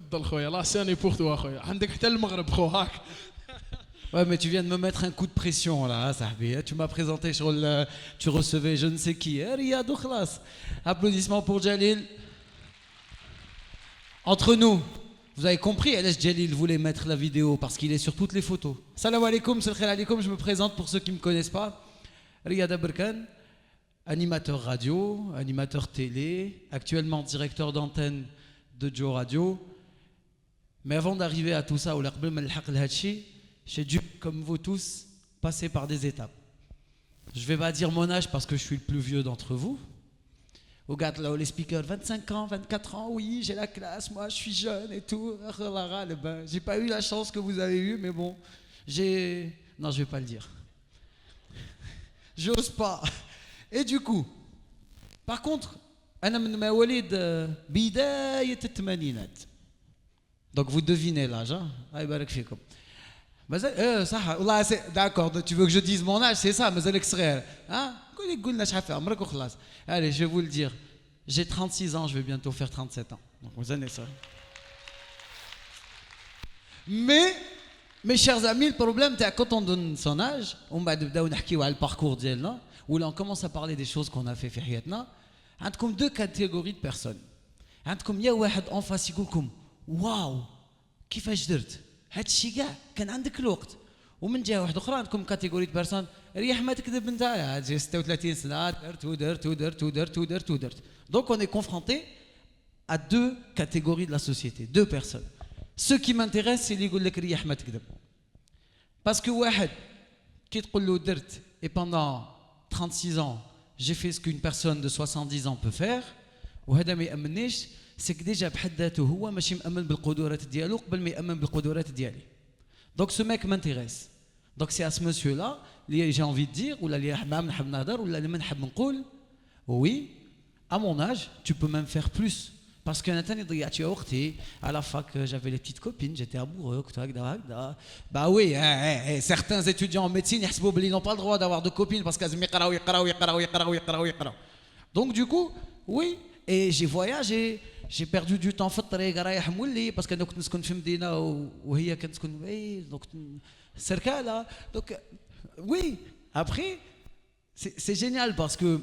تفضل خويا لا ساني بور توا خويا عندك حتى المغرب خو هاك. Ouais, mais tu viens de me mettre un coup de pression là, Sahbi. Tu m'as présenté sur le. Tu recevais je ne sais qui. Riyad ou Khlas. Applaudissements pour Jalil. Entre nous, vous avez compris, LS Jalil voulait mettre la vidéo parce qu'il est sur toutes les photos. Salam alaikum, salam alaikum, je me présente pour ceux qui ne me connaissent pas. Riyad Aberkan, animateur radio, animateur télé, actuellement directeur d'antenne de Joe Radio. Mais avant d'arriver à tout ça, j'ai dû, comme vous tous, passer par des étapes. Je ne vais pas dire mon âge parce que je suis le plus vieux d'entre vous. Regarde là, les speakers, 25 ans, 24 ans, oui, j'ai la classe, moi je suis jeune et tout. J'ai pas eu la chance que vous avez eue, mais bon, j'ai... Non, je vais pas le dire. J'ose pas. Et du coup, par contre, أنا من مواليد بداية الثمانينات. Donc vous devinez l'âge, hein? Allah يبارك فيكم. صح والله d'accord, tu veux que je dise mon âge, c'est ça, مازالك صغير. Hein? قولنا شحال في عمرك وخلاص. Allez, je vais vous le dire. J'ai 36 ans, je vais bientôt faire 37 ans. Donc vous allez ça. Mais mes chers amis, le problème c'est quand on donne son âge, on va نبداو نحكيو على البارcours ديالنا, où là on commence à parler des choses qu'on a fait في حياتنا. عندكم deux catégories de personnes. عندكم يا واحد en face يقول لكم واو كيفاش درت هادشي كاع كان عندك الوقت, ومن جهه واحده اخرى عندكم كاتيجوري دو بيرسون ريح ما تكذب نتايا 36 سنه درت ودرت ودرت ودرت ودرت ودرت. Donc on est confronté à deux catégories de la société, deux personnes. Ce qui m'intéresse c'est اللي يقول لك ريح ما تكذب, parce que واحد كي تقول له درت et pendant 36 ans j'ai fait ce qu'une personne de 70 ans peut faire, وهذا ما يأمنيش, c'est que déjà بحد ذاته هو ماشي مأمن بالقدرات ديالو قبل ما يأمن بالقدرات ديالي. Donc ce mec m'intéresse. Donc c'est à ce monsieur là اللي j'ai envie de dire, ou اللي نحب نهضر, ولا اللي ما نحب نقول oui, à mon âge tu peux même faire plus. Parce que Nathan ضيعت فيها وقتي à la fac, j'avais les petites copines, j'étais amoureux, bah oui, certains étudiants en médecine يحسبوا بلي n'ont pas le droit d'avoir de copines parce qu'ils يقراو. Donc du coup, oui, et j'ai voyagé, j'ai perdu du temps في الطريق رايح مولي parce que انا كنت نسكن في مدينه وهي كانت تسكن donc سركاله. Donc oui, après c'est génial parce que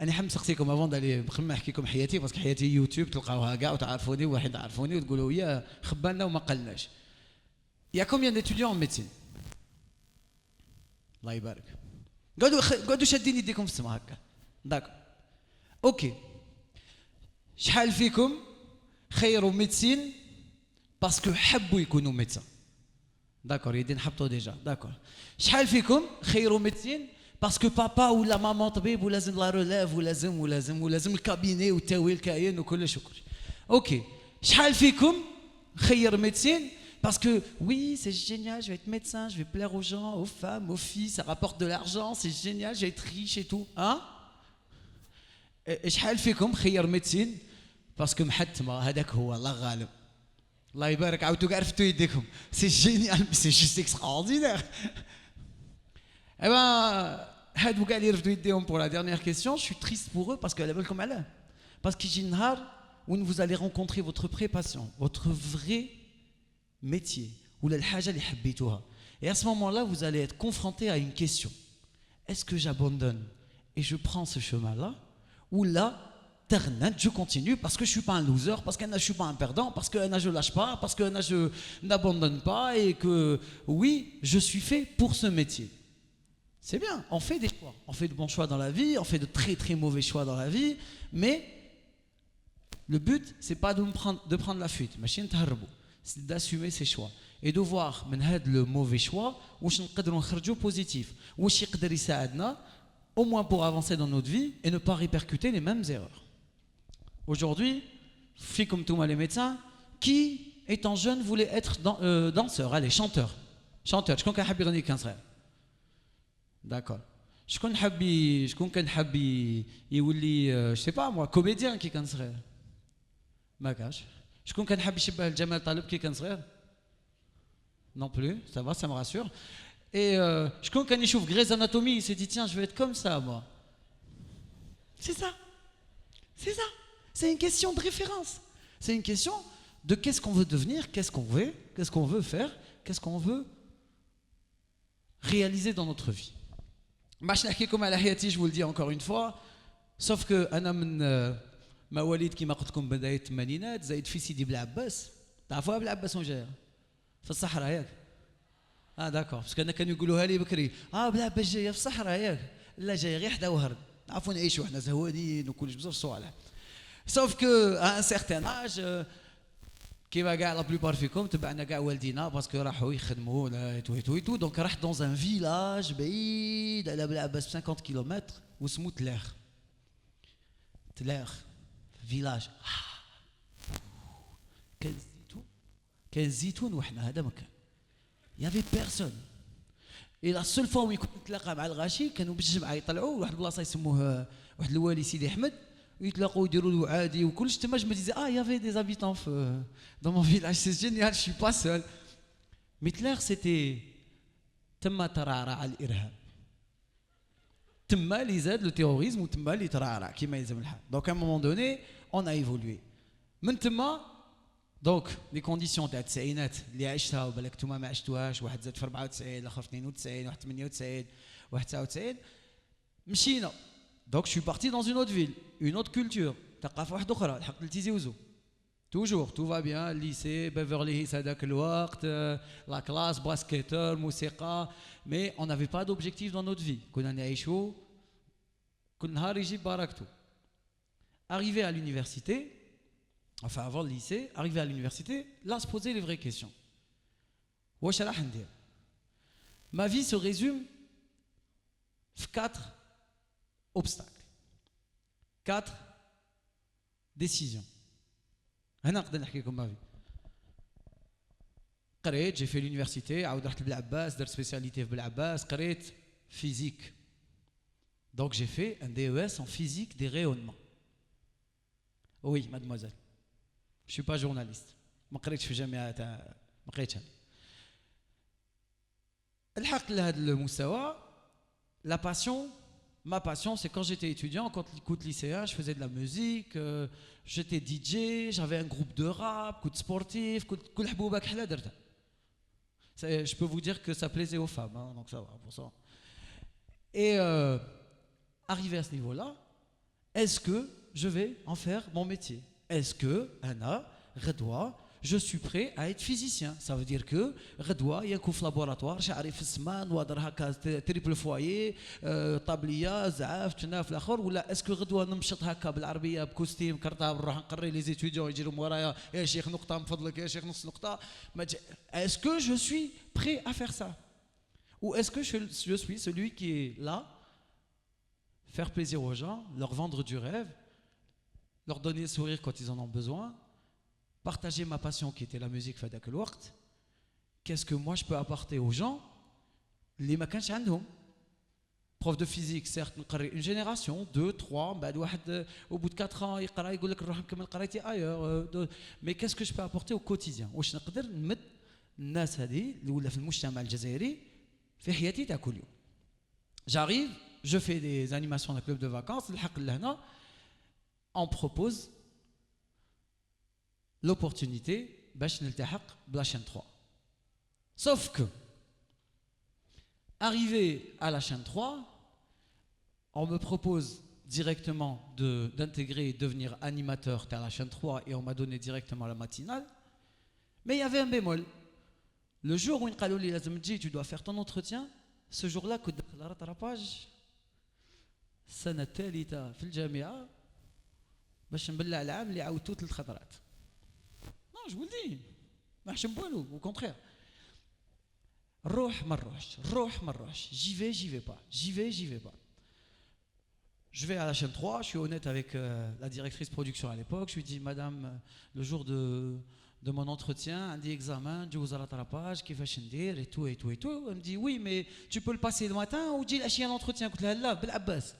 انا حاب نسقسيكم avant d'aller نخمم نحكيكم حياتي, parce que حياتي يوتيوب تلقاوها كاع وتعرفوني وواحد تعرفوني وتقولوا يا خبالنا وما قالناش. Il y a combien d'étudiants en médecine? الله يبارك. قعدوا شادين يديكم في السما هكا. داكو. اوكي. شحال فيكم خيروا ميدسين باسكو حبوا يكونوا ميدسان؟ داكور, يدين حبطوا ديجا. داكور. شحال فيكم خيروا ميدسين باسكو بابا ولا ماما طبيب ولازم لا ريليف ولازم الكابيني والتاويل كاين وكل شكر. اوكي. شحال فيكم خير ميدسين parce que oui, c'est génial, je vais être médecin, je vais plaire aux gens, aux femmes, aux filles, ça rapporte de l'argent, c'est génial, je vais être riche et tout, hein? شحال فيكم خير ميدسين باسكو محتمه هذاك هو الله غالب. الله يبارك, عاودتو كاع رفتو يديكم, سي جينيال, سي جوست اكستراوردينير. Eh ben, هادو كاع اللي رفدوا يديهم pour la dernière question, je suis triste pour eux parce que على بالكم علاه, parce que يجي نهار où vous allez rencontrer votre vrai passion, votre vrai métier, ولا الحاجه اللي حبيتوها. Et à ce moment-là, vous allez être confronté à une question. Est-ce que j'abandonne et je prends ce chemin-là, ou là, je continue parce que je ne suis pas un loser, parce que je ne suis pas un perdant, parce que je ne lâche pas, parce que je n'abandonne pas, et que oui, je suis fait pour ce métier. C'est bien, on fait des choix. On fait de bons choix dans la vie, on fait de très très mauvais choix dans la vie, mais le but, ce n'est pas de prendre la fuite, c'est d'assumer ses choix. Et de voir le mauvais choix, واش نقدروا نخرجوا positif, واش يقدر يساعدنا au moins pour avancer dans notre vie et ne pas répercuter les mêmes erreurs. Aujourd'hui, filles comme tous les médecins, qui étant jeune voulait être danseur, allez, chanteur. شكون كان حاب يغني كان صغير؟ D'accord. شكون كان حاب يولي je sais pas moi comédien كي كان صغير؟ ما كاش. شكون كان حاب يشبه الجمال طالب كي كان صغير؟ Non plus, ça va, ça me rassure. Et شكون كان يشوف Grey's Anatomy, il s'est dit tiens, je vais être comme ça moi. C'est ça. C'est ça. C'est une question de référence. C'est une question de qu'est-ce qu'on veut devenir, qu'est-ce qu'on veut faire, qu'est-ce qu'on veut réaliser dans notre vie. Je vous le dis encore une fois, sauf que انا من مواليد كما قلت لكم بدايه الثمانينات زايد في سيدي بلعباس تعرفوها بلعباس وين جايه في الصحراء ياك داكور باسكو انا كانوا يقولوها لي بكري بلعباس جايه في الصحراء ياك لا جايه غير حدا وهرد عرفوا نعيشوا حنا زهوانين وكلش بزاف صوالح sauf que à un certain âge كيما كاع لا بلوبار فيكم تبعنا كاع والدينا باسكو راحوا يخدموا ولا تو دونك راح dans un village بعيد على بلعباس 50 كيلومتر واسمو تلاخ فيلاج كان زيتون وحنا هذا مكان يافي بيرسون اي لا سول فوا وين كنت نتلاقى مع الغاشي كانوا بالجمعه يطلعوا واحد البلاصه يسموه واحد الوالي سيدي احمد ويتلاقوا يديروا له عادي وكلش تما جو ديزي يافي دي زابيتون في دون مون فيلاج سي جينيال جو سوي با سول ميتلر سيتي تما ترعرع الارهاب تما اللي زاد لو تيروريزم وتما اللي ترعرع كيما يلزم الحال دونك ا مومون دوني اون ا ايفولوي من تما دونك لي كونديسيون تاع التسعينات اللي عشتها وبالك نتوما ما عشتوهاش واحد زاد في 94 الاخر في 92 واحد 98 واحد 99 مشينا دونك شو بارتي دون اون اوت فيل اون اوت كولتور ثقافه واحده اخرى الحق لتيزي وزو توجور تو فا بيان الليسي بيفرلي هيلز هذاك الوقت لا كلاس باسكيتور موسيقى مي اون نافي با دوبجيكتيف دون نوت في كنا نعيشوا كل نهار يجي بركته arrivé à l'université enfin avant le lycée arrivé à l'université là se poser les vraies questions واش راح ندير ma vie se résume في 4 obstacles 4 décisions هنا نقدر نحكي لكم ما في قريت جي في لونيفرسيتي عاود رحت لبلعباس درت سبيسياليتي في بلعباس قريت فيزيك دونك جي في ان دي او اس ان فيزيك دي رayonnements وي مادموزيل je suis pas journaliste ما قريتش في جامعه تاع ما قريتش الحق لهذا المستوى la passion. Ma passion, c'est quand j'étais étudiant, quand j'écoute lycéen, je faisais de la musique, j'étais DJ, j'avais un groupe de rap, coup de sportif, je peux vous dire que ça plaisait aux femmes, hein, donc ça va pour ça. Et arrivé à ce niveau-là, est-ce que je vais en faire mon métier? Est-ce que, Anna, Redwa, je suis prêt à être physicien? Ça veut dire que غدوة يكون في لابوراتوار شعري في السمان وادر هكا تريبل فوايي طابليه زعاف تناف الاخر ولا اسكو غدوة نمشط هكا بالعربيه بكوستيم كرطاب نروح نقري لي زيتيديون يجيروا ورايا يا شيخ نقطه من فضلك يا شيخ نص نقطه اسكو je suis prêt à faire ça ou est-ce que je suis celui qui est là faire plaisir aux gens leur vendre du rêve leur donner le sourire quand ils en ont besoin partager ma passion qui était la musique في هذاك الوقت qu'est-ce que moi je peux apporter aux gens اللي ما كانش عندهم prof de physique certes نقري une génération 2 3 بعد واحد au bout de 4 ans يقرا يقول لك نروح نكمل قرايتي ailleurs mais qu'est-ce que je peux apporter au quotidien واش نقدر نمد الناس هذه اللي ولا في المجتمع الجزائري في حياتي تاع كل يوم j'arrive je fais des animations dans club de vacances الحق لهنا on propose l'opportunité باش نلتحق بلا chaîne 3 sauf que arrivé à la chaîne 3 on me propose directement d'intégrer et devenir animateur à la chaîne 3 et on m'a donné directement la matinale mais il y avait un bémol le jour où قالوا لي لازم تجي tu dois faire ton entretien ce jour-là كنت داخل رطراباج السنه الثالثه في الجامعه باش نبلع العام اللي عاودتو 3 خطرات je vous le dis ما حشم والو au contraire روح ما نروحش j'y vais pas je vais à la chaîne 3 je suis honnête avec la directrice production à l'époque je lui dis madame le jour de mon entretien عندي examen جوز على طراباج كيفاش ندير et tout elle me dit oui mais tu peux le passer le matin وتجي العشيه l'entretien قلت لها لا بالعباس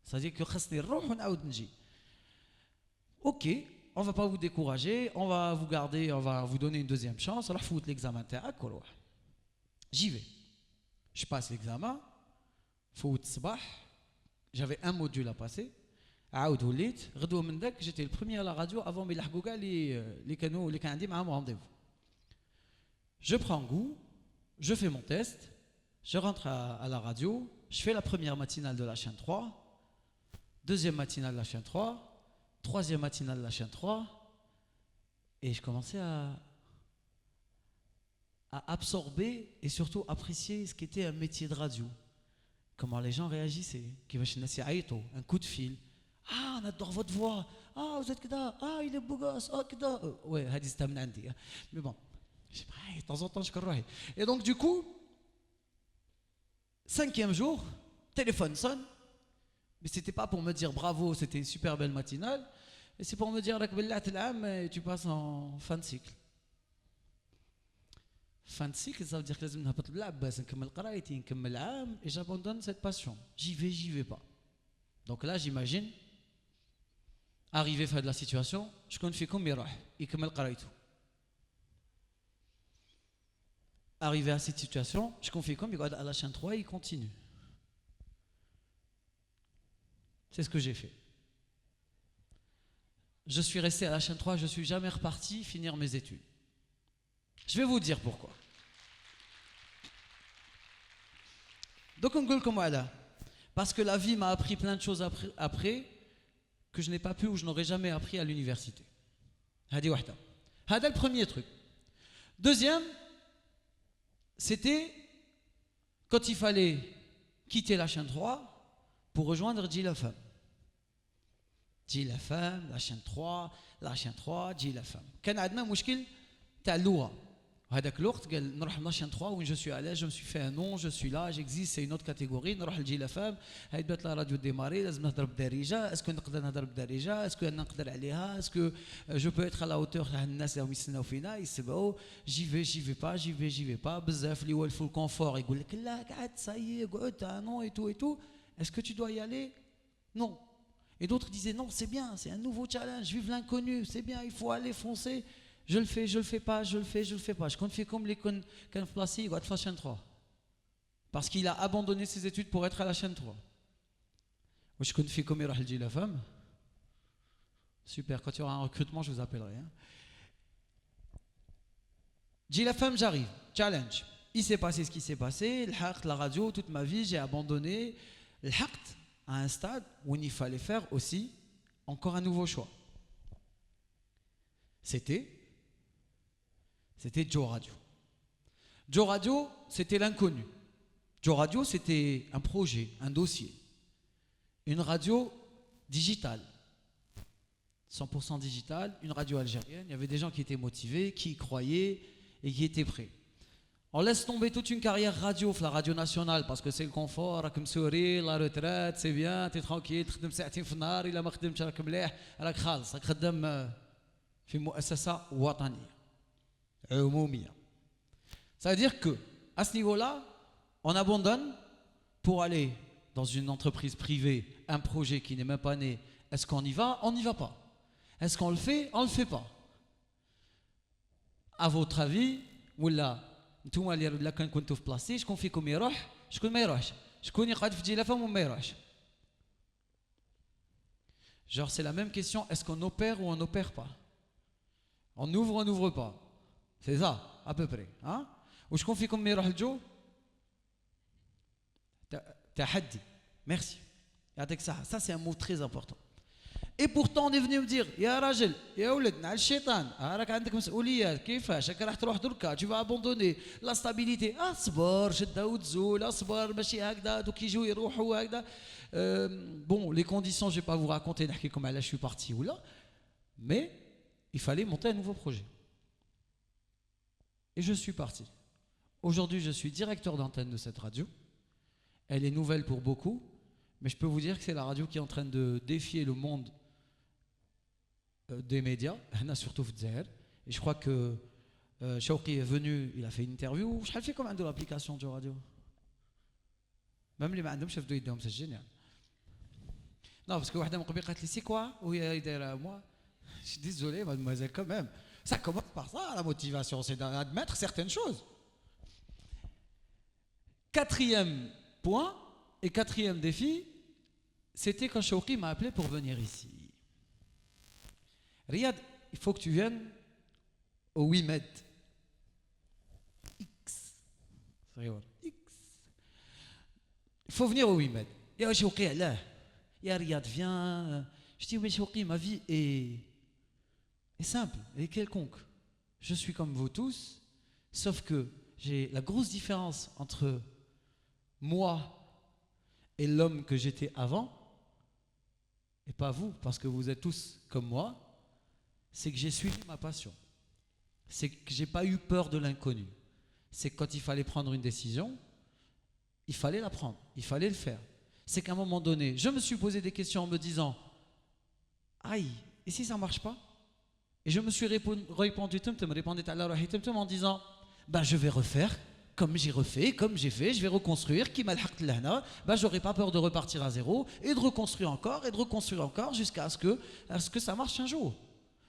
c'est-à-dire que خصني نروح ونعاود نجي ok on va pas vous décourager, on va vous garder, on va vous donner une deuxième chance. Alors foutre l'examen تاعك وروح. J'y vais. Je passe l'examen. Fout الصباح. J'avais un module à passer. عاود وليت غدوه من ذاك j'étais le premier à la radio avant ما يلحقوا كاع اللي كان عندي معاهم rendez-vous. Je prends goût, je fais mon test, je rentre à la radio, je fais la première matinale de la chaîne 3, deuxième matinale de la chaîne 3, troisième matinale de la chaîne 3, et je commençais à absorber et surtout apprécier ce qu'était un métier de radio. Comment les gens réagissaient, un coup de fil. Ah, on adore votre voix. Ah, vous êtes كده. Ah, il est beau gosse. Ah, كده. Ouais, هذه c'était من عندي. Mais bon, de temps en temps, je crois. Et donc, du coup, 5e jour, téléphone sonne. Mais c'était pas pour me dire bravo, c'était une super belle matinale. Et c'est pour me dire, tu passes en fin de cycle. Fin de cycle, ça veut dire que لازم نهبط بالعباس نكمل قرايتي نكمل عام et j'abandonne cette passion. J'y vais pas. Donc là, j'imagine arrivé à la situation, شكون فيكم يروح يكمل قرايته. Arrivé à cette situation, شكون فيكم يقعد à la chaîne 3 et il continue. C'est ce que j'ai fait. Je suis resté à la chaîne 3, je suis jamais reparti finir mes études. Je vais vous dire pourquoi. Donc on gueule comme là. Parce que la vie m'a appris plein de choses après que je n'ai pas pu ou je n'aurais jamais appris à l'université. C'est le premier truc. Deuxième, c'était quand il fallait quitter la chaîne 3 pour rejoindre Jil FM. Jil FM, la chaîne 3, Jil FM. كان عندنا مشكل تاع اللغة. هذاك الوقت قال نروح لا chaîne 3 où je suis à l'aise, je me suis fait un nom, je suis là, j'existe, c'est une autre catégorie, نروح لجيل FM, هاي بات لا راديو ديماري, لازم نهضر بالدارجة, اسكو نقدر نهضر بالدارجة, اسكو انا نقدر عليها, اسكو je peux être à la hauteur تاع الناس اللي يستناو فينا يسبقوا, j'y vais pas, بزاف اللي يولفوا الكونفور يقول لك لا قعد صاي قعد non et tout, est-ce que tu dois y aller? Non. Et d'autres disaient non, c'est bien, c'est un nouveau challenge, vive l'inconnu, c'est bien, il faut aller foncer. Je le fais pas. Je compte faire comme les qu'on placé, il va être à la chaîne 3. Parce qu'il a abandonné ses études pour être à la chaîne 3. Je compte faire comme il a dit la femme. Super, quand il y aura un recrutement, je vous appellerai. Dis la femme, j'arrive. Challenge. Il s'est passé ce qui s'est passé. La radio, toute ma vie, j'ai abandonné. À un stade où il fallait faire aussi encore un nouveau choix. C'était Joe Radio. Joe Radio, c'était l'inconnu. Joe Radio, c'était un projet, un dossier. Une radio digitale. 100% digitale, une radio algérienne. Il y avait des gens qui étaient motivés, qui y croyaient et qui étaient prêts. On laisse tomber toute une carrière radio, la radio nationale, parce que c'est le confort, راك مسوري, la retraite, c'est bien, t'es tranquille, تخدم ساعتين في النهار, إلا ما خدمتش راك مليح, راك خالص, راك خدام في مؤسسة وطنية عمومية. Ça veut dire que à ce niveau-là, on abandonne pour aller dans une entreprise privée, un projet qui n'est même pas né. Est-ce qu'on y va? On n'y va pas. Est-ce qu'on le fait? On le fait pas. À votre avis, ولا نتوما اللي كنتو في بلاصتي شكون فيكم يروح شكون ما يروحش شكون يقعد في جيل فم وما يروحش genre c'est la même question est-ce qu'on opère ou on n'opère pas on n'ouvre pas c'est ça à peu près hein وشكون فيكم ما يروح الجو تحدي merci يعطيك الصحة ça c'est un mot très important. Et pourtant on est venu me dire يا راجل يا ولد نعل الشيطان راك عندك مسؤوليات كيفاش راك راح تروح دركا tu vas abandonner la stabilité اصبر شدها وتزول اصبر ماشي هكذا دوك يجوا يروحوا هكذا bon les conditions je vais pas vous raconter نحكي لكم علاش je suis parti ou là mais il fallait monter un nouveau projet et je suis parti. Aujourd'hui je suis directeur d'antenne de cette radio. Elle est nouvelle pour beaucoup mais je peux vous dire que c'est la radio qui est en train de défier le monde des médias, surtout Fdzer. Et je crois que Shawqi est venu, il a fait une interview. Je fait comme un de l'application de radio. Même les madame chef de idée, c'est génial. Non, parce que Wahda Mouqbi a dit c'est quoi? Oui, moi. Je suis désolé, mademoiselle, quand même. Ça commence par ça, la motivation, c'est d'admettre certaines choses. Quatrième point et quatrième défi, C'était quand Shawki m'a appelé pour venir ici. Riyad, il faut que tu viennes au WIMED. X. X. Il faut venir au WIMED. Ya Shawki, là. Ya Riyad, viens. Je dis, mais Shawki, ma vie est simple, elle est quelconque. Je suis comme vous tous, sauf que j'ai la grosse différence entre moi et l'homme que j'étais avant, et pas vous, parce que vous êtes tous comme moi, c'est que j'ai suivi ma passion. C'est que j'ai pas eu peur de l'inconnu. C'est que quand il fallait prendre une décision, il fallait la prendre, il fallait le faire. C'est qu'à un moment donné, je me suis posé des questions en me disant, aïe, et si ça marche pas? Et je me suis répondu en disant, ben je vais refaire comme j'ai refait, comme j'ai fait, je vais reconstruire, qui m'a ben j'aurai pas peur de repartir à zéro et de reconstruire encore jusqu'à ce que ça marche un jour.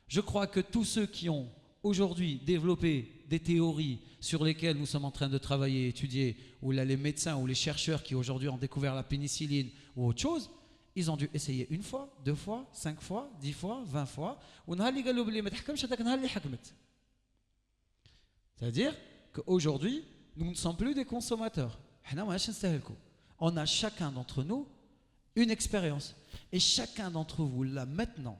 Je crois que tous ceux qui ont aujourd'hui développé des théories sur lesquelles nous sommes en train de travailler, étudier, ou là les médecins ou les chercheurs qui aujourd'hui ont découvert la pénicilline ou autre chose, ils ont dû essayer une fois, 2 fois, 5 fois, 10 fois, 20 fois. C'est-à-dire qu'aujourd'hui, nous ne sommes plus des consommateurs. On a chacun d'entre nous une expérience. Et chacun d'entre vous, là, maintenant,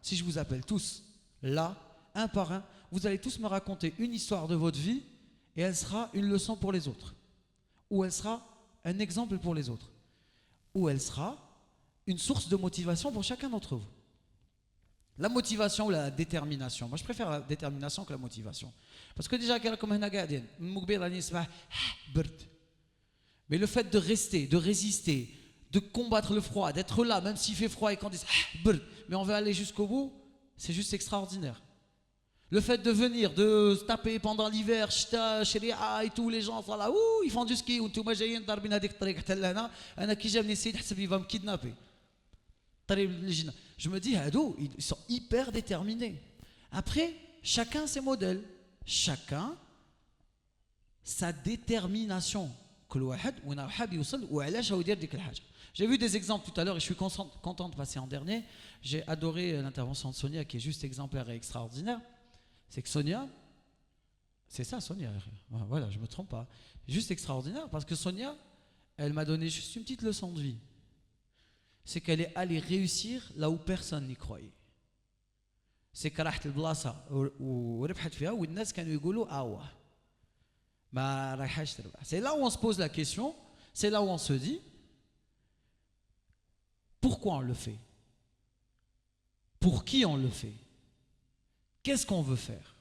si je vous appelle tous, là, un par un, vous allez tous me raconter une histoire de votre vie et elle sera une leçon pour les autres. Ou elle sera un exemple pour les autres. Ou elle sera une source de motivation pour chacun d'entre vous. La motivation ou la détermination. Moi, je préfère la détermination que la motivation. Parce que déjà, mais le fait de rester, de résister, de combattre le froid, d'être là, même s'il fait froid et qu'on dit mais on veut aller jusqu'au bout, c'est juste extraordinaire. Le fait de venir, de se taper pendant l'hiver, et tous les gens sont là, ils font du ski, il va me kidnapper. Je me dis, ils sont hyper déterminés. Après, chacun ses modèles, chacun sa détermination. J'ai vu des exemples tout à l'heure et je suis content de passer en dernier. J'ai adoré l'intervention de Sonia qui est juste exemplaire et extraordinaire. C'est que Sonia, c'est ça Sonia, voilà, je ne me trompe pas. Juste extraordinaire parce que Sonia, elle m'a donné juste une petite leçon de vie. C'est qu'elle est allée réussir là où personne n'y croyait. C'est qu'elle a été blassa ou rebhat fiha où les gens كانوا يقولوا ah ما رايحاش تربح. C'est là où on se pose la question, c'est là où on se dit pourquoi on le fait? Pour qui on le fait? Qu'est-ce qu'on veut faire?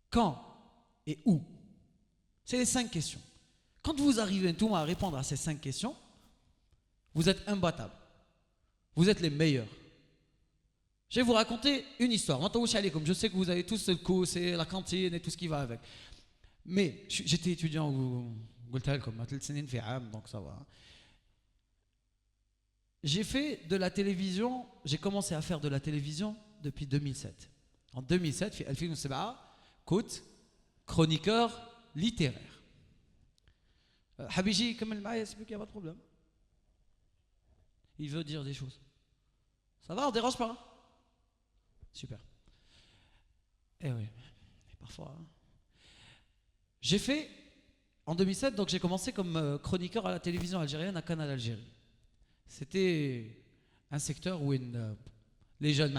Quand et où? C'est les 5 questions. Quand vous arrivez tout à répondre à ces 5 questions, vous êtes imbattable. Vous êtes les meilleurs. Je vais vous raconter une histoire. Je sais que vous avez tous le coup, c'est la cantine et tout ce qui va avec. Mais j'étais étudiant donc ça va. J'ai fait de la télévision, j'ai commencé à faire de la télévision depuis 2007. En 2007, écoute, chroniqueur littéraire. Habiji, comme il n'y a pas de problème. Il veut dire des choses. Ça va, on ne dérange pas? Super. Eh oui, parfois. J'ai fait, en 2007, donc j'ai commencé comme chroniqueur à la télévision algérienne à Canal Algérie. C'était un secteur où les jeunes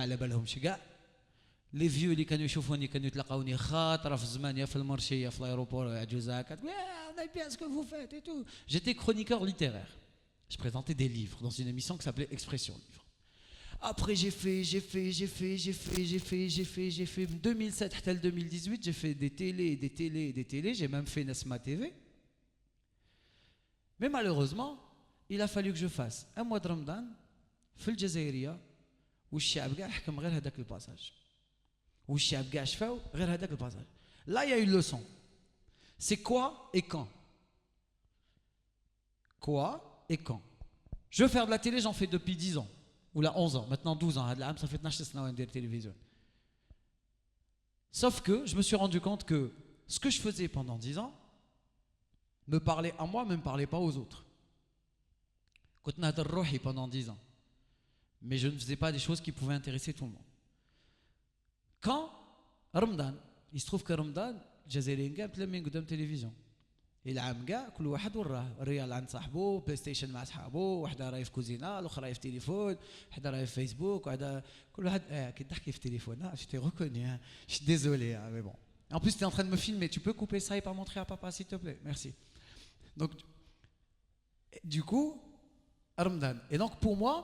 les vieux اللي كانوا يشوفوني كانوا يتلاقاوني خاطره في الزمان يا في المرشي يا في l'aéroport à عجوزه كتقول on aime bien ce que vous faites et tout. J'étais chroniqueur littéraire. Je présentais des livres dans une émission qui s'appelait Expression Livre. Après j'ai fait 2007 حتى 2018 j'ai fait des télés, j'ai même fait Nesma TV. Mais malheureusement, il a fallu que je fasse un mois de Ramadan في الجزائرية والشعب كاع حكم غير هذاك الباساج. والشعب كاع شفاو غير هذاك الباساج. Là il y a une leçon. C'est quoi et quand? Quoi et quand? Je veux faire de la télé, j'en fais depuis 10 ans. Ou là 11 ans, maintenant 12 ans. Ça fait 12 ans de télévision. Sauf que je me suis rendu compte que ce que je faisais pendant 10 ans me parlait à moi, mais ne me parlait pas aux autres. كنت نهضر روحي pendant 10 ans. Mais je ne faisais pas des choses qui pouvaient intéresser tout le monde. Quand Ramadan, il se trouve que Ramadan, الجزائريين كاع متلمين قدام التلفزيون. العام كاع كل واحد وراه، الريال عند صاحبو، بلاي ستيشن مع صحابو، وحده راهي في كوزينه، الاخرى راهي في تليفون، وحده راهي في فيسبوك، وحده كل واحد كي تحكي في تليفون. Je t'ai reconnu, je suis désolé, mais bon. En plus, tu es en train de me filmer, tu peux couper ça et pas montrer à papa s'il te plaît. Merci. Donc du coup, Ramadan. Et donc pour moi,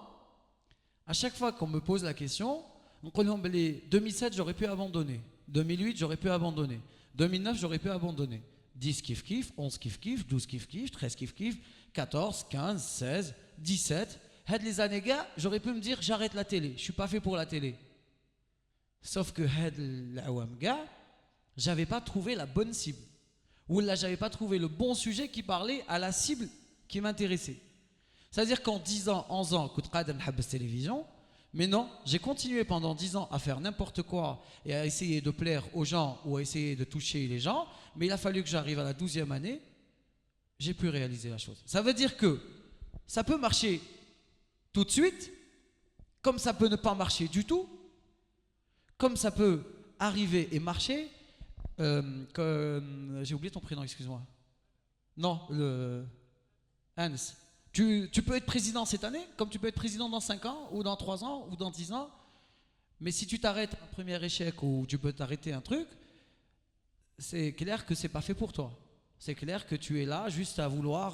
à chaque fois qu'on me pose la question, on connaît 2007, j'aurais pu abandonner. 2008, j'aurais pu abandonner. 2009, j'aurais pu abandonner. 10 kiff kiff, 11 kiff kiff, 12 kiff kiff, 13 kiff kiff, 14, 15, 16, 17. Had les années gars, j'aurais pu me dire j'arrête la télé, je suis pas fait pour la télé. Sauf que had l'awam gars, j'avais pas trouvé la bonne cible. Ou là, j'avais pas trouvé le bon sujet qui parlait à la cible qui m'intéressait. C'est-à-dire qu'en 10 ans, 11 ans, كنت قادر نحب télévision, mais non, j'ai continué pendant 10 ans à faire n'importe quoi et à essayer de plaire aux gens ou à essayer de toucher les gens, mais il a fallu que j'arrive à la 12e année, j'ai pu réaliser la chose. Ça veut dire que ça peut marcher tout de suite, comme ça peut ne pas marcher du tout, comme ça peut arriver et marcher, j'ai oublié ton prénom, excuse-moi. Non, Hans. Tu peux être président cette année, comme tu peux être président dans 5 ans, ou dans 3 ans, ou dans 10 ans. Mais si tu t'arrêtes à un premier échec, ou tu peux t'arrêter un truc, c'est clair que c'est pas fait pour toi. C'est clair que tu es là juste à vouloir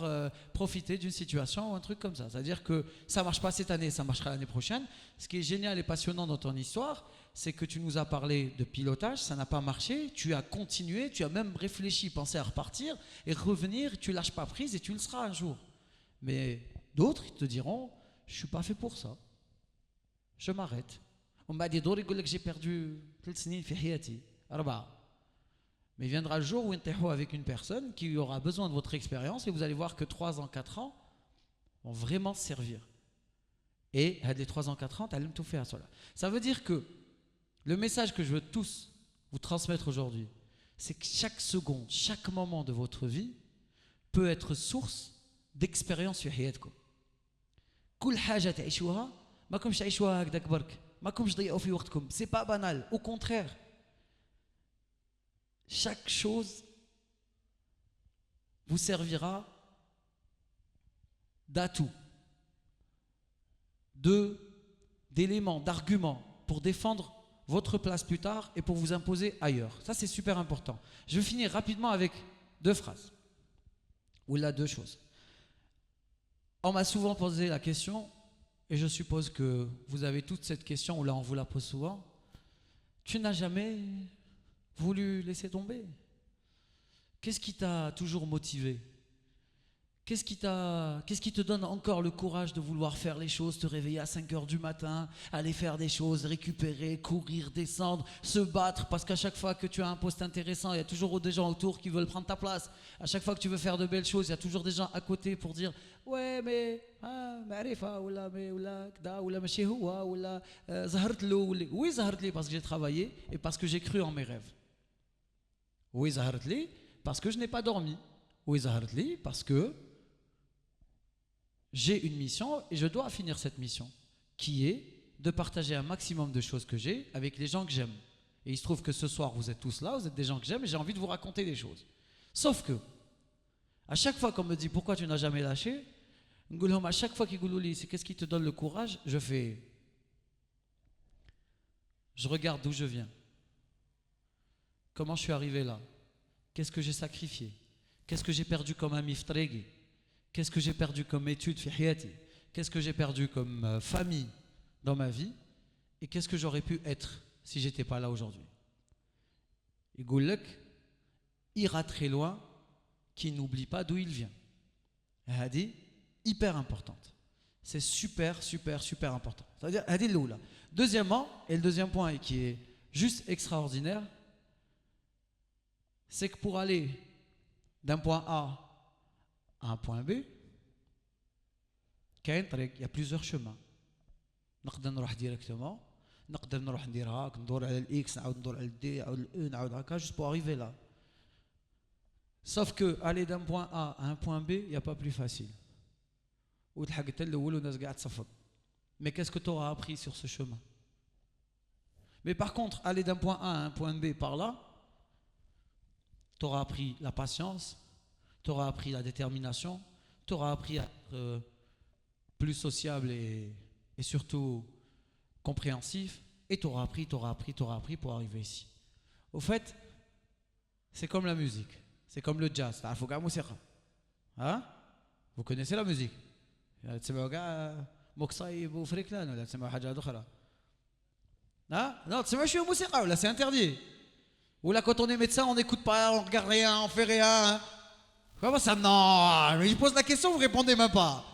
profiter d'une situation ou un truc comme ça. C'est-à-dire que ça marche pas cette année, ça marchera l'année prochaine. Ce qui est génial et passionnant dans ton histoire, c'est que tu nous as parlé de pilotage, ça n'a pas marché, tu as continué, tu as même réfléchi, pensé à repartir et revenir, tu lâches pas prise et tu le seras un jour. Mais d'autres, ils te diront, je ne suis pas fait pour ça. Je m'arrête. On m'a dit, j'ai perdu 3 سنين في حياتي 4. Mais viendra le jour où vous avec une personne qui aura besoin de votre expérience et vous allez voir que 3 ans, 4 ans vont vraiment servir. Et les 3 ans, 4 ans, tu allais tout faire cela. Ça veut dire que le message que je veux tous vous transmettre aujourd'hui, c'est que chaque seconde, chaque moment de votre vie peut être source d'expérience في حياتكم. كل حاجة تعيشوها ما كومش تعيشوها هكذاك برك، ما كومش تضيعوا في وقتكم. C'est pas banal, au contraire. Chaque chose vous servira d'atout, d'éléments, d'arguments pour défendre votre place plus tard et pour vous imposer ailleurs. Ça, c'est super important. Je vais finir rapidement avec 2 phrases, ou là 2 choses. On m'a souvent posé la question, et je suppose que vous avez toute cette question, ou là on vous la pose souvent. Tu n'as jamais voulu laisser tomber? Qu'est-ce qui t'a toujours motivé? Qu'est-ce qui te donne encore le courage de vouloir faire les choses, te réveiller à 5 heures du matin, aller faire des choses, récupérer, courir, descendre, se battre, parce qu'à chaque fois que tu as un poste intéressant, il y a toujours des gens autour qui veulent prendre ta place. À chaque fois que tu veux faire de belles choses, il y a toujours des gens à côté pour dire ouais mais معرفة ولا كذا ولا ماشي هو ولا ظهرت له. Oui, ظهرت لي parce que j'ai travaillé et parce que j'ai cru en mes rêves. Oui, ظهرت لي parce que je n'ai pas dormi. Oui, ظهرت لي parce que j'ai une mission et je dois finir cette mission qui est de partager un maximum de choses que j'ai avec les gens que j'aime. Et il se trouve que ce soir vous êtes tous là, vous êtes des gens que j'aime et j'ai envie de vous raconter des choses. Sauf que à chaque fois qu'on me dit pourquoi tu n'as jamais lâché, à chaque fois qu'ils disent c'est qu'est-ce qui te donne le courage, je regarde d'où je viens, comment je suis arrivé là, qu'est-ce que j'ai sacrifié, qu'est-ce que j'ai perdu comme ami ftrégui, qu'est-ce que j'ai perdu comme études fi hayati, qu'est-ce que j'ai perdu comme famille dans ma vie et qu'est-ce que j'aurais pu être si j'étais pas là aujourd'hui. Igoullek ira très loin qui n'oublie pas d'où il vient. Hadi hyper importante. C'est super important. C'est-à-dire hadi l'oula. Deuxièmement, et le deuxième point et qui est juste extraordinaire, c'est que pour aller d'un point A à un point B, il y a plusieurs chemins. نقدر نروح directement, نقدر نروح ندير هاك, ندور على الX, نعاود ندور على الD, نعاود الE, نعاود هكا, juste pour arriver là. Sauf que aller d'un point A à un point B, il n'y a pas plus facile. وتلحق حتى الاول والناس قاعد تصفق. Mais qu'est-ce que tu auras appris sur ce chemin? Mais par contre, aller d'un point A à un point B par là, tu auras appris la patience, tu auras appris la détermination, tu auras appris à être plus sociable et surtout compréhensif, et tu auras appris pour arriver ici. Au fait, c'est comme la musique, c'est comme le jazz. Hein? Vous connaissez la musique? Hein? Non, tu sais, moi je suis au musique, là c'est interdit. Ou là quand on est médecin, on n'écoute pas, on regarde rien, on fait rien. Hein? Comment ça? Non, mais je pose la question, vous répondez même pas.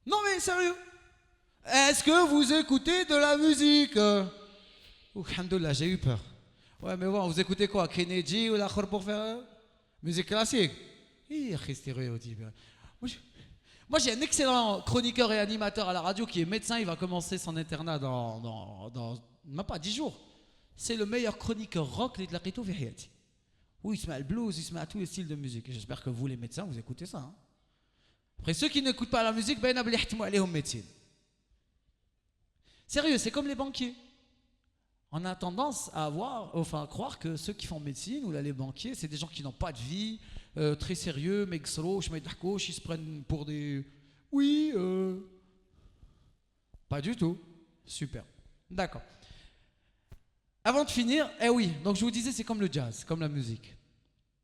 Non mais sérieux. Est-ce que vous écoutez de la musique? Alhamdoulilah, j'ai eu peur. Ouais mais bon, vous écoutez quoi? Kennedy ou la pour faire musique classique? Moi j'ai un excellent chroniqueur et animateur à la radio qui est médecin, il va commencer son internat dans même pas 10 jours. C'est le meilleur chroniqueur rock اللي تلاقيته في حياتي. Oui, il se met le blues, il se met à tous les styles de musique. Et j'espère que vous les médecins, vous écoutez ça. Hein. Après ceux qui n'écoutent pas la musique, ben ils يحتموا عليهم médecine. Sérieux, c'est comme les banquiers. On a tendance à à croire que ceux qui font médecine ou là les banquiers, c'est des gens qui n'ont pas de vie, très sérieux, mais ils se prennent pour des... Oui, pas du tout. Super. D'accord. Avant de finir, eh oui, donc je vous disais, c'est comme le jazz, comme la musique.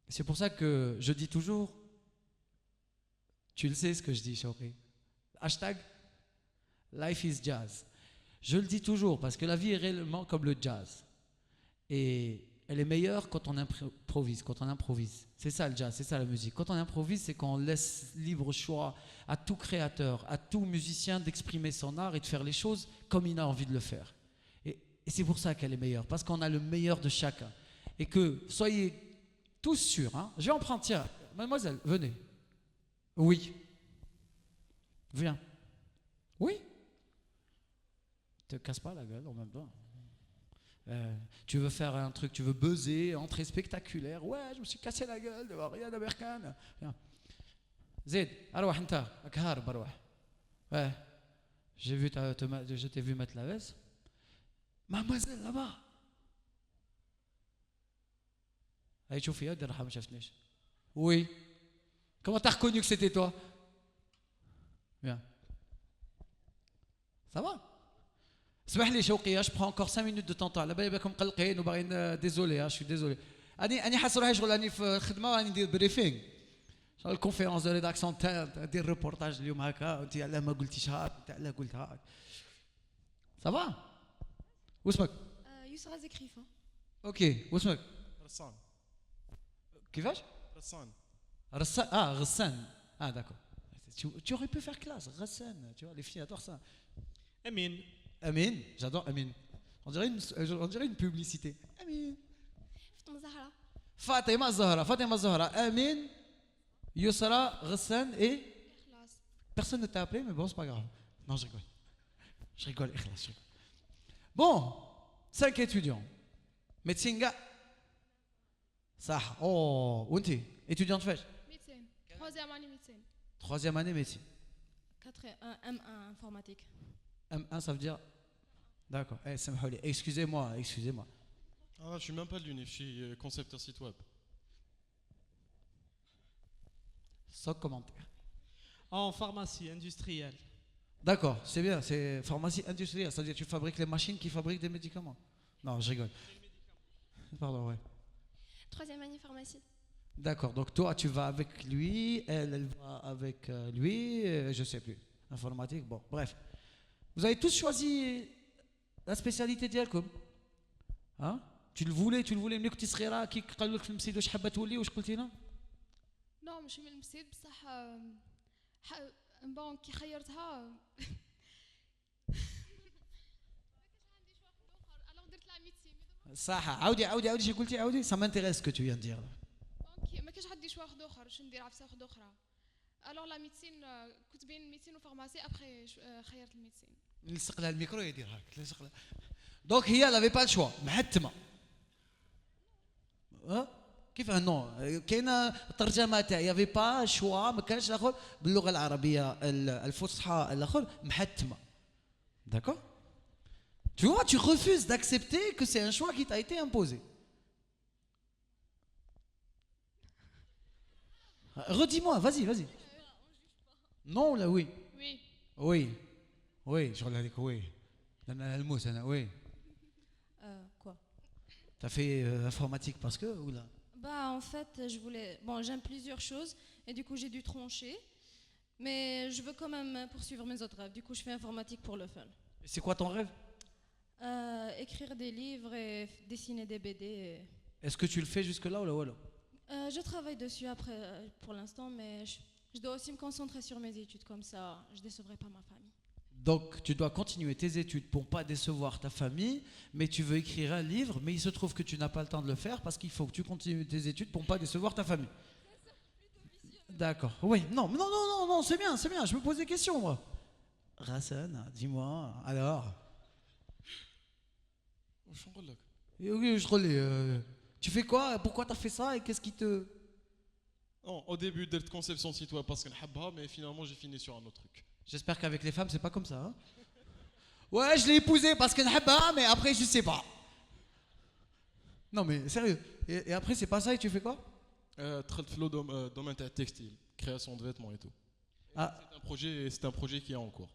C'est pour ça que je dis toujours, tu le sais ce que je dis, Chaury. Hashtag Life is Jazz. Je le dis toujours parce que la vie est réellement comme le jazz. Et elle est meilleure quand on improvise, C'est ça le jazz, c'est ça la musique. Quand on improvise, c'est qu'on laisse libre choix à tout créateur, à tout musicien d'exprimer son art et de faire les choses comme il a envie de le faire. Et c'est pour ça qu'elle est meilleure, parce qu'on a le meilleur de chacun. Et que soyez tous sûrs, hein. Je vais en prendre, tiens, mademoiselle, venez. Oui. Viens. Oui. Te casse pas la gueule en même temps. Tu veux faire un truc, tu veux buzzer, entrée spectaculaire. Ouais, je me suis cassé la gueule devant rien d'américaine. Zed, arouah anta, akhar barouah. Ouais, je t'ai vu mettre la veste. Mademoiselle là-bas. Allez, tu fais des raham chafnesh. Oui. Comment t'as reconnu que c'était toi? Bien. Ça va? اسمح لي شوقي je prends encore 5 minutes de temps على بالي بالكم مقلقين وباغيين désolé je suis désolé اني حاس روحي شغل راني في خدمه راني ندير بريفينغ شغل الكونفيرونس دو ريداكسيون تاع ندير ريبورتاج اليوم هكا وانت علاه ما قلتيش هاك انت علاه قلت هاك صافا واسمك يسرى زكريفه اوكي واسمك رسان كيفاش رسان غسان d'accord tu aurais pu faire classe Ghassan tu vois les filles adorent ça Amin. Amin, j'adore Amin. On dirait une publicité. Amin. Fatima Zahra. Amin, Yusra, Ghassan et... Personne ne t'a appelé, mais bon, c'est pas grave. Non, je rigole. Je rigole. Bon, 5 étudiants. Médecine, ça. Oh, où t'es? Étudiante fait? Médecine. 3e année médecine. 3e année médecine. M1 informatique. M1 ça veut dire d'accord. Excusez-moi. Ah, je suis même pas de l'UNIF, je suis concepteur site web. Sans commentaire. En pharmacie industrielle. D'accord, c'est bien, c'est pharmacie industrielle, c'est-à-dire que tu fabriques les machines qui fabriquent des médicaments. Non, je rigole. Pardon, ouais. 3e année pharmacie. D'accord, donc toi tu vas avec lui, elle va avec lui, je sais plus. Informatique, bon, bref. Vous avez tous choisi la spécialité ديالكم. Hein? Tu le voulais ملي كنتي صغيره كي قالوا لك في المسيد واش حابه تولي واش قلتي لنا؟ لا ماشي من المسيد بصح بون كي خيرتها ما كانش عندي شوق اخر الوغ درت لا ميديسين صح عاودي شي قلتي عاودي ça m'intéresse que tu viens de dire. دونك ما كانش عندي شوق اخر واش ندير عفسه اخرى الوغ لا ميديسين كنت بين ميديسين وفارماسي ابخي خيرت الميديسين. نلصق لها الميكرو يدير هاك نلصق لها. دونك هي لافي با الشوا محتمه. كيف نو كاينه الترجمه تاعي يافي با شوا ما كانش الاخر باللغه العربيه الفصحى الاخر محتمه داكور Tu vois, tu refuses d'accepter que c'est un choix qui t'a été imposé. Redis-moi, vas-y, vas-y. Non, là, oui. Oui. Oui. Oui, je regarde oui. Oui. Quoi? T'as fait informatique parce que ou là? Bah en fait, je voulais. Bon, j'aime plusieurs choses et du coup j'ai dû trancher. Mais je veux quand même poursuivre mes autres rêves. Du coup, je fais informatique pour le fun. C'est quoi ton rêve? Écrire des livres et dessiner des BD. Est-ce que tu le fais jusque-là ou là voilà? Je travaille dessus après, pour l'instant, mais je dois aussi me concentrer sur mes études. Comme ça, je ne décevrai pas ma famille. Donc tu dois continuer tes études pour pas décevoir ta famille, mais tu veux écrire un livre, mais il se trouve que tu n'as pas le temps de le faire parce qu'il faut que tu continues tes études pour pas décevoir ta famille. D'accord. Oui, non, non, non, non, non, c'est bien, je me pose des questions moi. Hassan, dis-moi, alors. واش نقول لك Oui, je relais. Tu fais quoi? Pourquoi t'as fait ça et qu'est-ce qui te... Non, au début درت conception site web parce que نحبها mais finalement j'ai fini sur un autre truc. J'espère qu'avec les femmes c'est pas comme ça. Hein? Ouais, je l'ai épousée parce que نحبها, mais après je sais pas. Non mais sérieux. Et après c'est pas ça et tu fais quoi? دخلت في le domaine تاع التكستيل, création de vêtements et tout. Ah. C'est un projet qui est en cours.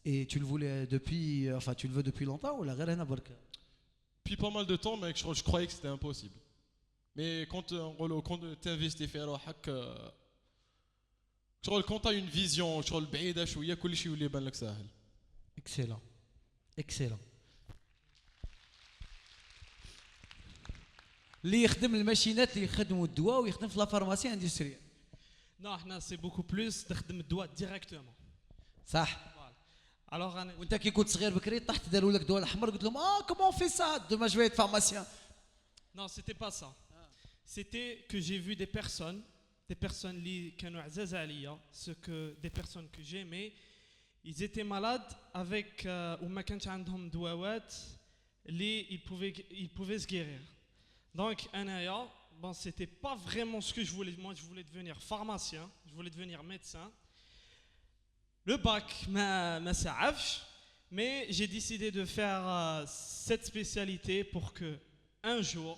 Et tu le voulais depuis, enfin tu le veux depuis longtemps ou la غير هنا برك؟ Depuis pas mal de temps, mec, je croyais que c'était impossible. Mais quand tu investis في روحك, quand tu as une vision, شغل بعيدة شوية, كل شيء يولي يبان لك ساهل. Excellent. Excellent. اللي يخدم الماشينات اللي يخدموا الدواء ويخدم في لا فارماسي اندستريال. Non, c'est beaucoup plus تخدم الدواء directement. صح. Alors, وانت كي كنت صغير بكري طحت داروا لك دواء الاحمر قلت لهم كومون في سا دوما جو être pharmacien. non, c'était pas ça. C'était que j'ai vu des personnes اللي كانوا عزاز عليا, des personnes que j'aimais, ils étaient malades avec وما كانش عندهم دواوات اللي ils pouvaient se guérir. Donc انايا, bon, c'était pas vraiment ce que je voulais. Moi, je voulais devenir pharmacien, je voulais devenir médecin. Le bac m'a saavch, mais j'ai décidé de faire cette spécialité pour que un jour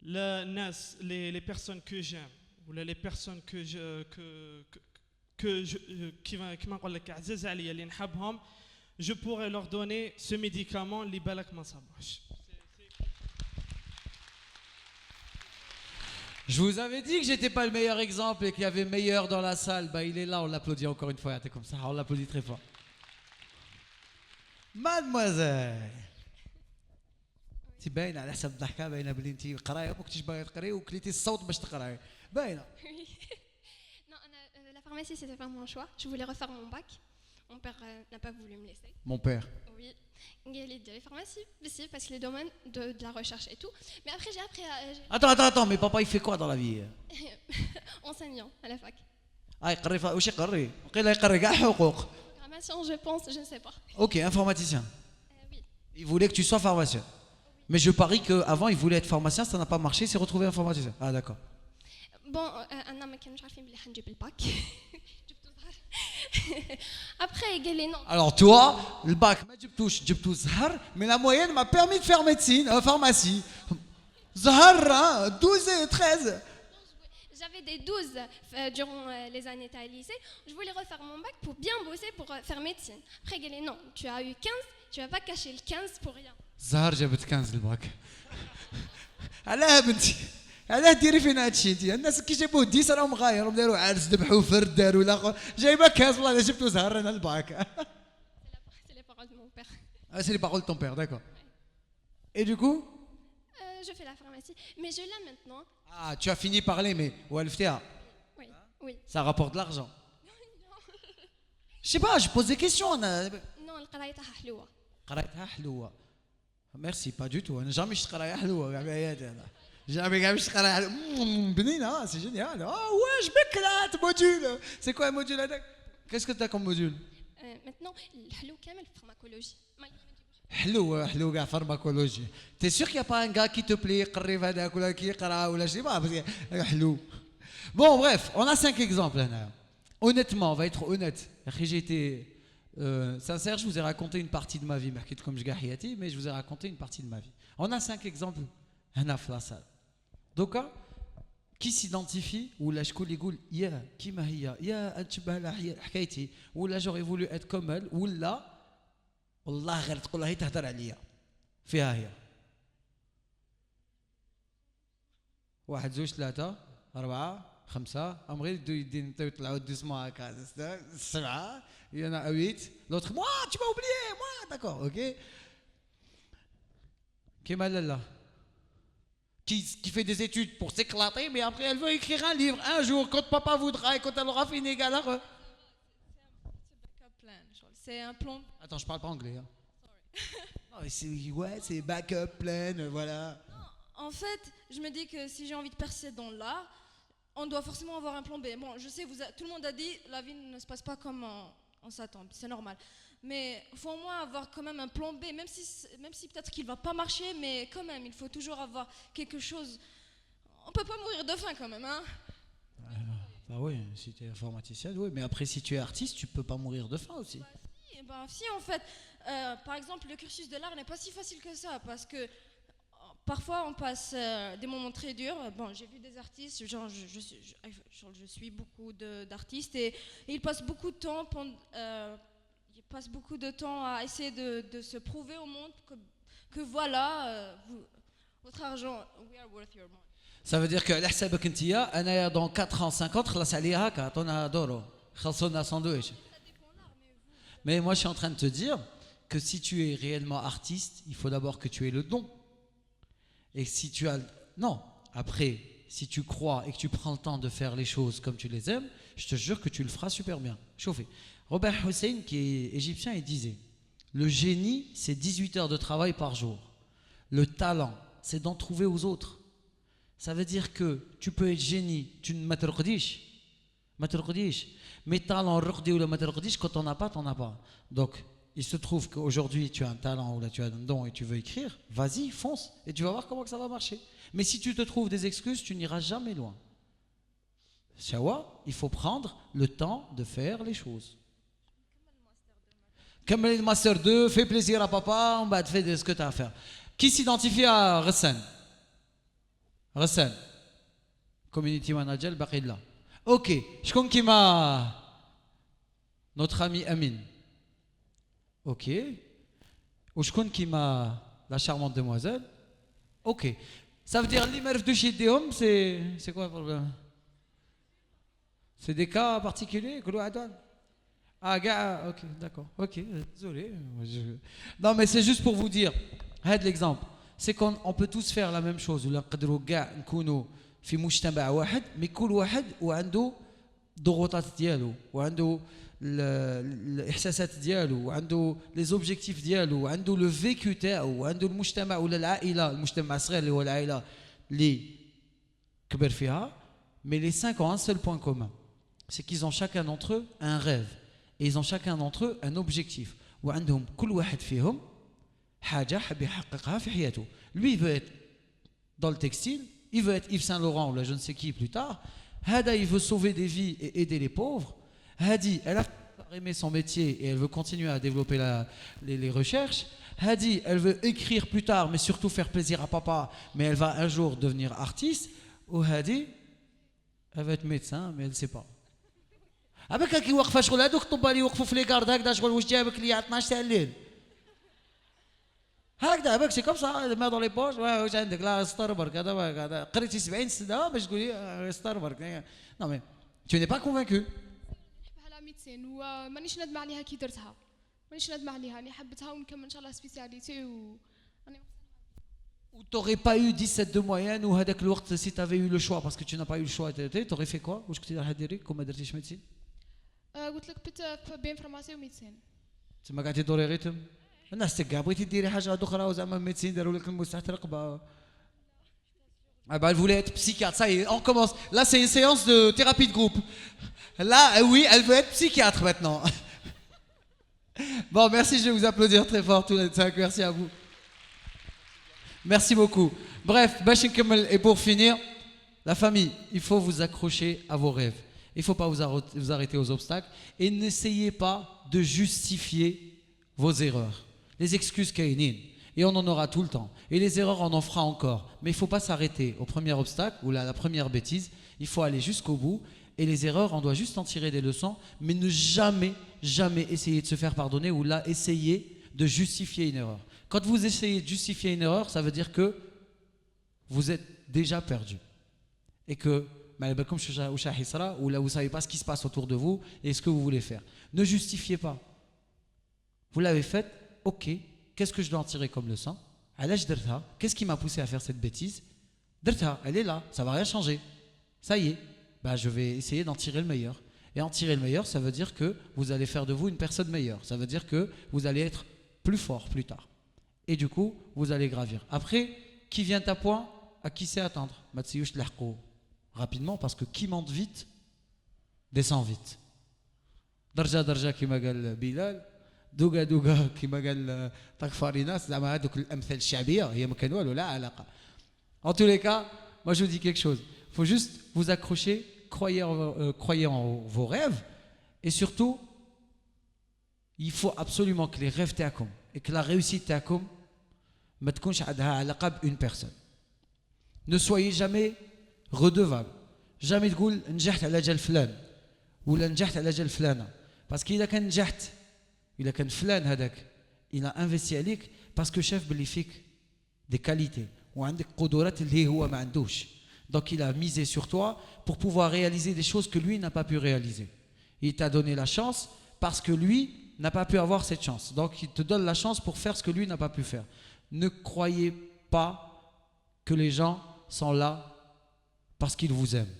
les personnes que j'aime ou les personnes je pourrais leur donner ce médicament li balak ma sabouche. Je vous avais dit que j'étais pas le meilleur exemple et qu'il y avait meilleur dans la salle. Bah il est là, on l'applaudit encore une fois. T'es comme ça, on l'applaudit très fort. Mademoiselle. انت باينه على حسب الضحكه, باينه بلي انت قرايه ما كنتيش باغي تقراي وكليتي الصوت باش تقراي, باينه. Oui. Non, la pharmacie, c'était vraiment un choix. Je voulais refaire mon bac. Mon père n'a pas voulu me laisser. Mon père. Oui. Il est de la pharmacie aussi, parce que les domaines de la recherche et tout. Mais après, j'ai appris à... Attends, mais papa il fait quoi dans la vie? enseignant à la fac. يقري واش يقري؟ وقيلا يقري كاع حقوق. Programmation, je pense, je ne sais pas. Ok, informaticien. Oui. Il voulait que tu sois pharmacien. Mais je parie qu'avant il voulait être pharmacien, ça n'a pas marché, il s'est retrouvé informaticien. Ah d'accord. Bon, أنا ما كانوش عارفين بلي حنجيب الباك. جبته زهر. Après, قال لي non. Alors toi, le bac, ما جبتوش, جبتو زهر, mais la moyenne m'a permis de faire médecine, pharmacie. زهر, hein, 12 et 13. J'avais des 12 durant les années à lycée. Je voulais refaire mon bac pour bien bosser pour faire médecine. Après, il a dit non, tu as eu 15, tu vas pas cacher le 15 pour rien. زهر جابت 15 الباك. علاه بنتي؟ علاه ديري فينا هادشي انت؟ الناس كي جابوه 10 راهم غاير, راهم داروا عرس, ذبحوا فرد, داروا لا جايبه 15 والله جبتو زهر انا الباك. C'est les paroles de mon père. Ah, c'est les paroles de ton père, d'accord. Et du coup? Je fais la pharmacie, mais je l'ai maintenant. Ah, tu as fini par les mais والفتيها. Oui, oui. Ça rapporte de l'argent. Je sais pas, je pose des questions. Non, القراية حلوة. قرايتها حلوة. Merci, pas du tout. انا جامي شفت قرايه حلوه كاع بعيادي انا. جامي شفت قرايه بنينه, c'est génial. Ah ouais, je m'éclate, module. C'est quoi un module هذاك? Qu'est-ce que tu as comme module? Maintenant, الحلو كامل في pharmacologie. حلو حلو كاع pharmacologie. T'es sûr qu'il n'y a pas un gars qui te plaît, قريب هذاك ولا كي يقرا ولا je sais pas, parce que حلو. Bon bref, on a 5 exemples là. Honnêtement, on va être honnête. J'ai été sincère, je vous ai raconté une partie de ma vie, comme je gahiati, mais je vous ai raconté une partie de ma vie. On a 5 exemples هنا في la salle. Donc qui s'identifie ou là شكون اللي يقول يا كيما هي يا تشبه لها حكايتي ولا j'aurais voulu être comme elle ولا والله غير تقول لها هي تهضر عليا فيها هي. 1 2 3 4 5 غير يدو يدين يطلعوا دوسمون هكا 7 il y en a 8 l'autre moi tu m'as oublié moi d'accord ok كيما لالا qui fait des études pour s'éclater mais après elle veut écrire un livre un jour quand papa voudra et quand elle aura fini égal heureux. C'est un plan. Attends, je parle pas anglais. Hein. Non, c'est backup plan, voilà. En fait, je me dis que si j'ai envie de percer dans l'art, on doit forcément avoir un plan B. Bon, je sais, tout le monde a dit la vie ne se passe pas comme on s'attend, c'est normal. Mais il faut au moins avoir quand même un plan B, même si peut-être qu'il ne va pas marcher, mais quand même, il faut toujours avoir quelque chose. On ne peut pas mourir de faim quand même, hein. Bah oui, si tu es informaticien, oui, mais après si tu es artiste, tu peux pas mourir de faim aussi. Si en fait, par exemple, le cursus de l'art n'est pas si facile que ça, parce que parfois on passe des moments très durs. Bon, j'ai vu des artistes, genre je suis beaucoup d'artistes et ils passent beaucoup de temps à essayer de se prouver au monde que voilà, votre argent, we are worth your money. Ça veut dire que على حسابك انتيا انايا dans 4 ans 5 ans خلص عليها هكا عطونا دورو خلصونا ساندويتش. Mais moi je suis en train de te dire que si tu es réellement artiste, il faut d'abord que tu aies le don. Et si tu as non, après si tu crois et que tu prends le temps de faire les choses comme tu les aimes, je te jure que tu le feras super bien. Chauffez. Robert Hossein qui est égyptien, il disait le génie c'est 18 heures de travail par jour. Le talent, c'est d'en trouver aux autres. Ça veut dire que tu peux être génie, tu ne m'atterqdish. Mais talent, quand on n'a pas, t'en as pas. Donc, il se trouve qu'aujourd'hui, tu as un talent ou là tu as un don et tu veux écrire, vas-y, fonce et tu vas voir comment que ça va marcher. Mais si tu te trouves des excuses, tu n'iras jamais loin. Shawa, il faut prendre le temps de faire les choses. Comme le master 2, fais plaisir à papa, on va te faire ce que tu as à faire. Qui s'identifie à Rassan? Rassan, community manager, Baqilla. Ok, je compte qui m'a. Notre ami Amin. Ok. Ou je compte qui m'a. La charmante demoiselle. Ok. Ça veut dire l'immerf de chez Deum, c'est quoi le problème? C'est des cas particuliers? Ah, gars, ok, d'accord. Ok, désolé. Non, mais c'est juste pour vous dire. Regarde l'exemple. C'est qu'on peut tous faire la même chose. في مجتمع واحد مي كل واحد وعنده ضغوطات ديالو وعنده الاحساسات ديالو وعنده لي زوبجيكتيف ديالو وعنده لو فيكو تاعو وعنده المجتمع ولا العائله المجتمع الصغير اللي هو العائله اللي كبر فيها mais les 5 ont un seul point commun c'est qu'ils ont chacun d'entre eux un rêve et ils ont chacun d'entre eux un objectif وعندهم كل واحد فيهم حاجه حاب يحققها في حياته lui il veut être dans le textile. Il veut être Yves Saint-Laurent ou là, je ne sais qui plus tard. Hada, il veut sauver des vies et aider les pauvres. Hadi, elle a aimé son métier et elle veut continuer à développer les recherches. Hadi, elle veut écrire plus tard, mais surtout faire plaisir à papa, mais elle va un jour devenir artiste. Ou Hadi, elle va être médecin, mais elle ne sait pas. avec كي واقفه شغل هذوك الطبال يوقفوا في لي كارد هكذا شغل واش جابك لي 12 تاع الليل هكذا باك سي كوم سا ما دون لي بوش واش عندك لا ستار برك هذا قريتي 70 سنه باش تقولي ستار برك نو مي tu n'es pas convaincu بحال ميدسين ومانيش ندم عليها كي درتها مانيش ندم عليها راني حبيتها ونكمل ان شاء الله سبيسياليتي ou t'aurais pas eu 17 de moyenne ou هذاك الوقت si tu avais eu le choix parce que tu n'as pas eu le choix t'aurais fait quoi واش كنتي راح ديري كون ما درتيش ميدسين قلت لك بت بين فارماسي وميدسين تما قعدتي دوري ريتم الناس كاع بغيتي ديري حاجه اخرى وزعما ميدسين داروا لك الموس تحت الرقبه Ah bah elle voulait être psychiatre, ça y est, on commence. Là c'est une séance de thérapie de groupe. Là oui, elle veut être psychiatre maintenant. Bon, merci, je vais vous applaudir très fort tous les 5. Merci à vous. Merci beaucoup. Bref, باش نكمل, et pour finir, la famille, il faut vous accrocher à vos rêves. Il ne faut pas vous arrêter aux obstacles et n'essayez pas de justifier vos erreurs. Les excuses kainin, et on en aura tout le temps. Et les erreurs, on en fera encore. Mais il ne faut pas s'arrêter au premier obstacle ou la première bêtise. Il faut aller jusqu'au bout. Et les erreurs, on doit juste en tirer des leçons, mais ne jamais, jamais essayer de se faire pardonner ou là, essayer de justifier une erreur. Quand vous essayez de justifier une erreur, ça veut dire que vous êtes déjà perdu. Et que, ou là, vous ne savez pas ce qui se passe autour de vous et ce que vous voulez faire. Ne justifiez pas. Vous l'avez fait, ok, qu'est-ce que je dois en tirer comme leçon? Qu'est-ce qui m'a poussé à faire cette bêtise? Elle est là, ça ne va rien changer. Ça y est, je vais essayer d'en tirer le meilleur. Et en tirer le meilleur, ça veut dire que vous allez faire de vous une personne meilleure. Ça veut dire que vous allez être plus fort plus tard. Et du coup, vous allez gravir. Après, qui vient à point, à qui c'est attendre? Rapidement, parce que qui monte vite, descend vite. Darja darja كما قال بلال, دوغا دوغا كما قال تكفر ناس, زعما هذوك الامثال الشعبيه هي ما كان والو لا علاقه. En tous les cas, moi je vous dis quelque chose. Il faut juste vous accrocher, croyez en vos rêves, et surtout, il faut absolument que les rêves تاعكم et que la réussite تاعكم ما تكونش عندها علاقه بune personne. Ne soyez jamais redevable. Jamais تقول نجحت على جال فلان ولا نجحت على جال فلانه. Parce qu'il a كان نجحت, il a كان فلان هذاك, il a investi عليك parce que شاف باللي فيك des qualités وعندك قدرات اللي هو ما عندوش. Donc il a misé sur toi pour pouvoir réaliser des choses que lui n'a pas pu réaliser. Il t'a donné la chance parce que lui n'a pas pu avoir cette chance. Donc il te donne la chance pour faire ce que lui n'a pas pu faire. Ne croyez pas que les gens sont là parce qu'ils vous aiment.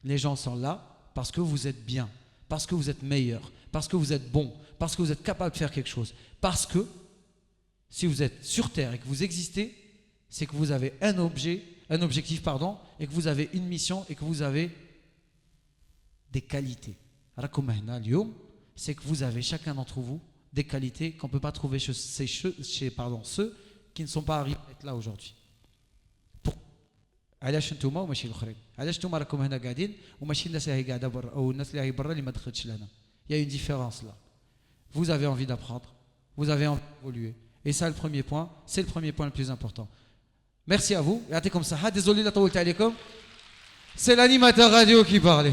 Les gens sont là parce que vous êtes bien, parce que vous êtes meilleur, parce que vous êtes bon, parce que vous êtes capable de faire quelque chose. Parce que si vous êtes sur Terre et que vous existez, c'est que vous avez un objectif, et que vous avez une mission et que vous avez des qualités. C'est que vous avez chacun d'entre vous des qualités qu'on ne peut pas trouver chez ceux qui ne sont pas arrivés à être là aujourd'hui. علاش نتوما وماشي الاخرين؟ علاش نتوما راكم هنا قاعدين وماشي الناس اللي قاعده برا او الناس اللي برا اللي ما دخلتش لهنا؟ Il y a une différence là. Vous avez envie d'apprendre, vous avez envie d'évoluer. Et ça, le premier point, c'est le premier point le plus important. Merci à vous. يعطيكم الصحة. Désolé la طولت عليكم. C'est l'animateur radio qui parlait.